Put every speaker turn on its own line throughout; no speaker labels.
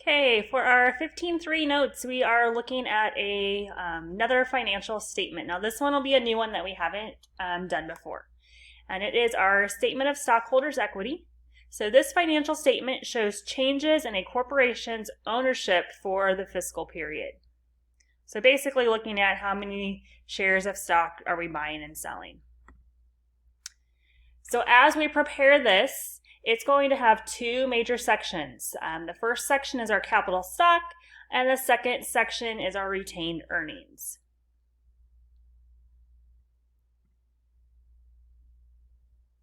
Okay, for our 15-3 notes, we are looking at another financial statement. Now, this one will be a new one that we haven't done before, and it is our statement of stockholders' equity. So this financial statement shows changes in a corporation's ownership for the fiscal period. So basically looking at how many shares of stock are we buying and selling. So as we prepare this, it's going to have two major sections. The first section is our capital stock, and the second section is our retained earnings.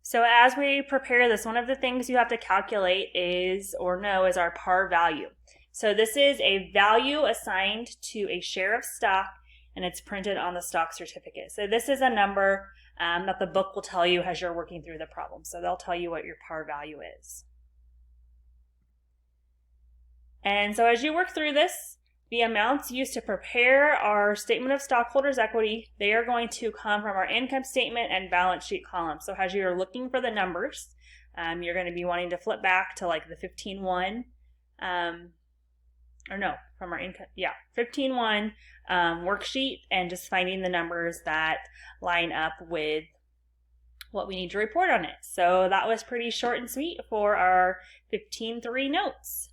So as we prepare this, one of the things you have to calculate is, or know, is our par value. So this is a value assigned to a share of stock, and it's printed on the stock certificate. So this is a number that the book will tell you as you're working through the problem. So they'll tell you what your par value is. And so as you work through this, the amounts used to prepare our statement of stockholders' equity, they are going to come from our income statement and balance sheet columns. So as you're looking for the numbers, you're going to be wanting to flip back to like the 15-1, from our income, 15-1 worksheet, and just finding the numbers that line up with what we need to report on it. So that was pretty short and sweet for our 15-3 notes.